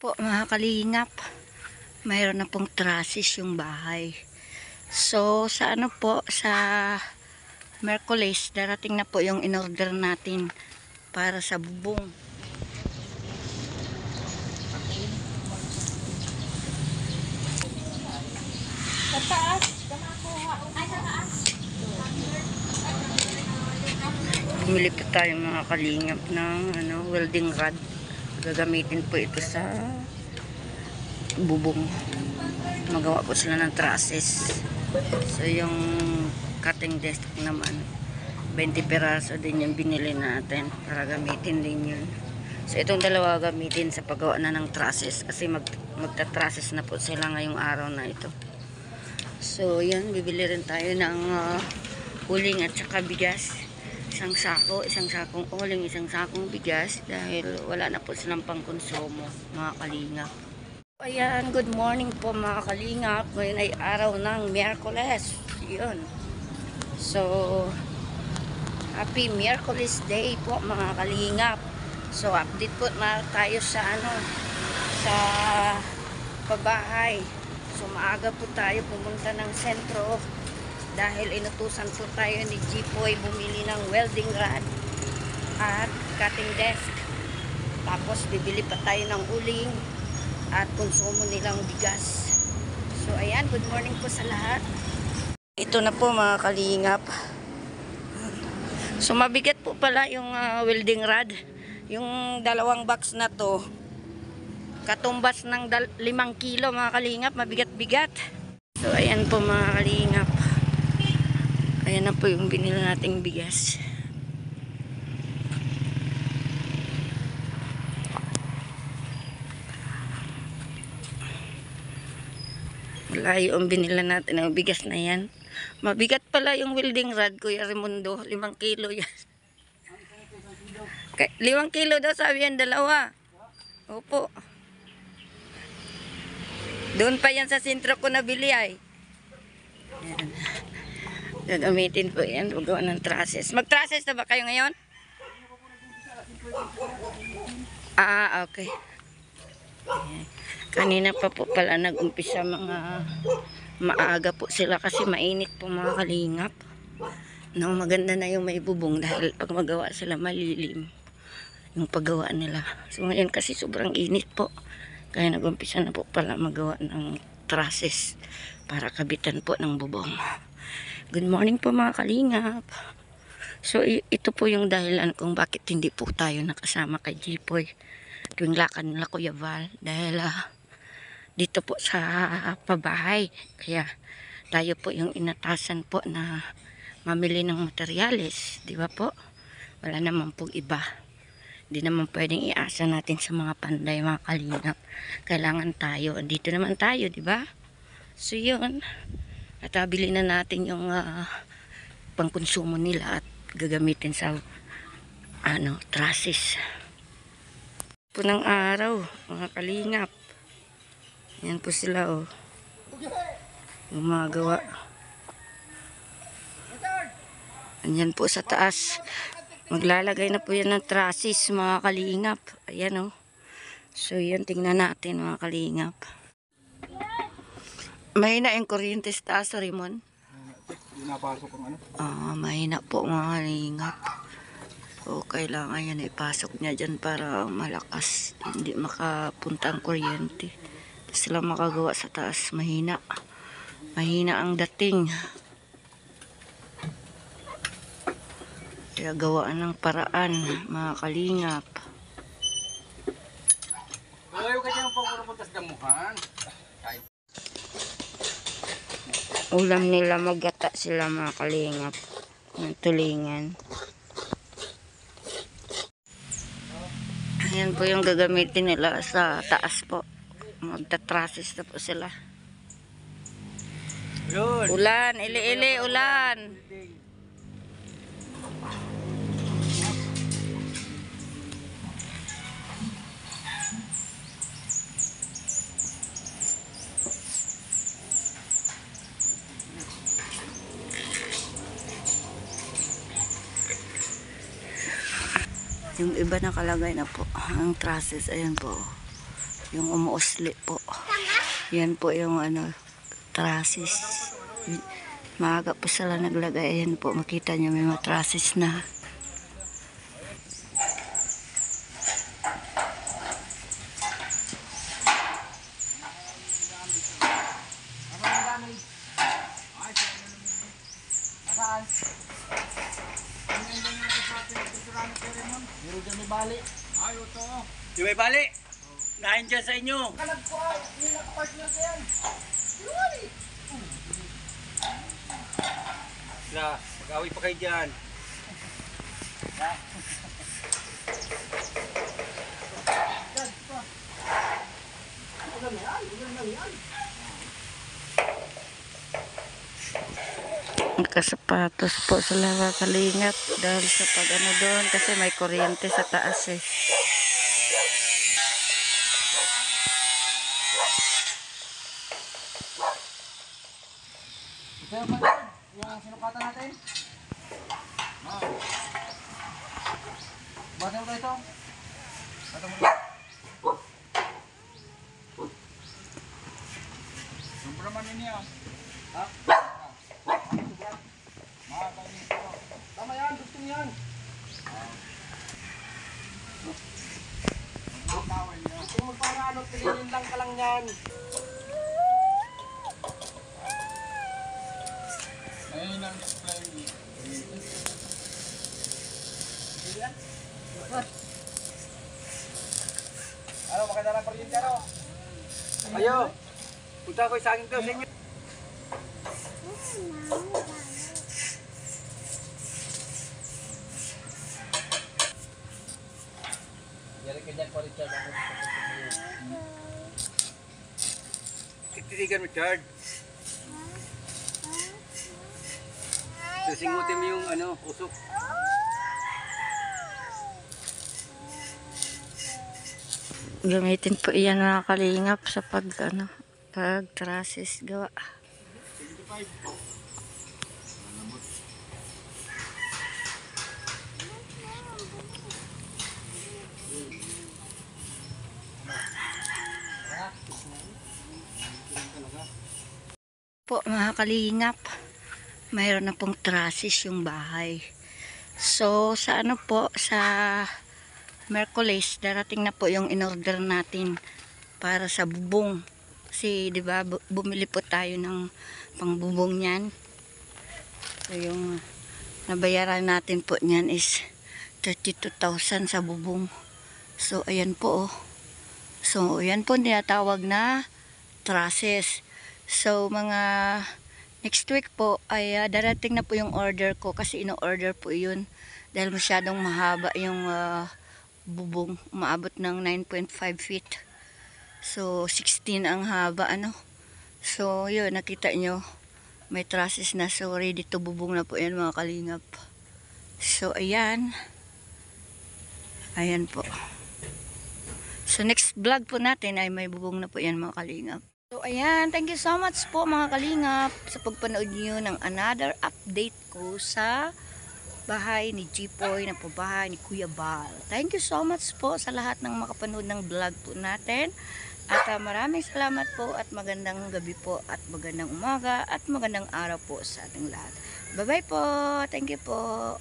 Po mga kalingap, mayroon na pong trasis yung bahay. So sa ano po, sa Merkulis, darating na po yung in-order natin para sa bubong. Sa taas, kamakuha. Ay, sa taas. Bumili po tayo mga kalingap ng welding rod. Gagamitin po ito sa bubong. Magawa po sila ng trusses. So yung cutting desk naman 20 peraso din yung binili natin para gamitin din yun. So itong dalawa gamitin sa paggawa na ng trusses kasi magta-trusses na po sila ngayong araw na ito. So yan, bibili rin tayo ng uling at saka bigas. Isang sakong uling, isang sakong bigas dahil wala na po silang pangkonsumo mga kalingap. Ayan, good morning po mga kalingap. Ngayon ay araw ng Miyerkules. Yun. So, happy Miyerkules Day po mga kalingap. So, update po na tayo sa sa pabahay. So, maaga po tayo pumunta ng sentro dahil inutusan po tayo ni Jipoy bumili ng welding rod at cutting desk. Tapos, bibili pa tayo ng uling at konsumo nilang bigas. So ayan, good morning po sa lahat. Ito na po mga kalingap. So mabigat po pala yung welding rod. Yung dalawang box na to katumbas ng 5 kilo mga kalingap, mabigat-bigat. So ayan po mga kalingap. Ayan na po yung binili nating bigas. Layo ang binila natin ang bigas na yan. Mabigat pala yung welding rod, Kuya Raimundo. 5 kilo yan. 5 kilo daw sabi yan, dalawa. Opo. Doon pa yan sa sentro ko nabili ay. Yan. Gagamitin po yan. Magawa ng trusses. Mag-trusses na ba kayo ngayon? Ah, okay. Ayan. Kanina pa po pala nag-umpisa, mga maaga po sila kasi mainit po mga kalingap. No, maganda na yung may bubong dahil pag magawa sila malilim yung paggawa nila. So ngayon kasi sobrang init po. Kaya nag-umpisa na po pala magawa ng trusses para kabitan po ng bubong. Good morning po mga kalingap. So ito po yung dahilan kung bakit hindi po tayo nakasama kay Jipoy tuwing lakad nila Kuya Val dahil dito po sa pabahay. Kaya tayo po yung inatasan po na mamili ng materyales, di ba po? Wala naman pong iba. Hindi naman pwedeng iasa natin sa mga panday mga kalingap. Kailangan tayo. Dito naman tayo, di ba? So yun. At bili na natin yung pangkonsumo nila at gagamitin sa trusses. Po ng araw, mga kalingap. Yan po sila oh. Gumagawa. Ayan po sa taas. Maglalagay na po yan ng trusses mga kalingap. Ayan oh. So yan, tingnan natin mga kalingap. Mahina yung kuryente sa taas, Raymond. Napasok ang Mahina po mga kalingap. So kailangan yan ipasok niya dyan para malakas. Hindi makapunta ang kuryente. Sila makagawa sa taas, mahina ang dating. Kaya gawaan ng paraan mga kalingap. ayaw ka dyan pagpuntas damuhan. Ulam nila, maggata sila mga kalingap ng tulingan. Ayan po yung gagamitin nila sa taas po. Magta-trusses na po sila. Ulan, ili-ili, ulan. Yung iba nakalagay na po ang trusses, ayan po. Yung umuusli po. Yan po yung ano, trusses. Maaga po sila naglagay. Ayan po, makita nyo may mga trusses na. Yung may bali. Nahin dyan sa inyo. Na, mag-away pa kayo dyan. Nakasapatos po sila kakalingap dahil sa pag ano doon kasi may kuryente sa taas eh. Ito yung mga yung sinukatan natin. Bata mo ito. Bata mo ito. Sobrang man niya. Ha? Tama yan, gusto niyan. Kung magpaano, pilinin lang ka lang yan. Ayun ang display. Ano, makita lang kuryente ano? Ayo. Punta ko sa akin to sa inyo. Yari ka dyan pa rin siya. Tititigan mo, Chard. Sisingutin mo yung ano, usok. Gamitin po iyan mga kalingap sa pag ano, pag trusses gawa. Po mga kalingap, mayroon na pong trusses yung bahay. So sa ano po, sa Merkulis, darating na po yung in-order natin para sa bubong. Kasi 'di ba bumili po tayo ng pangbubong niyan. So yung nabayaran natin po niyan is 32,000 sa bubong. So ayan po oh. So ayan po tinatawag na trusses. So mga next week po ay darating na po yung order ko kasi ino-order po yun dahil masyadong mahaba yung bubong, umaabot ng 9.5 feet. So 16 ang haba ano. So yun, nakita nyo may trusses na, so ready to bubong na po yan mga kalingap. So ayan po. So next vlog po natin ay may bubong na po yan mga kalingap. So ayan, thank you so much po mga kalingap sa pagpanood niyo ng another update ko sa bahay ni Jipoy na po bahay ni Kuya Bal. Thank you so much po sa lahat ng makapanood ng vlog po natin. At maraming salamat po at magandang gabi po at magandang umaga at magandang araw po sa ating lahat. Bye bye po. Thank you po.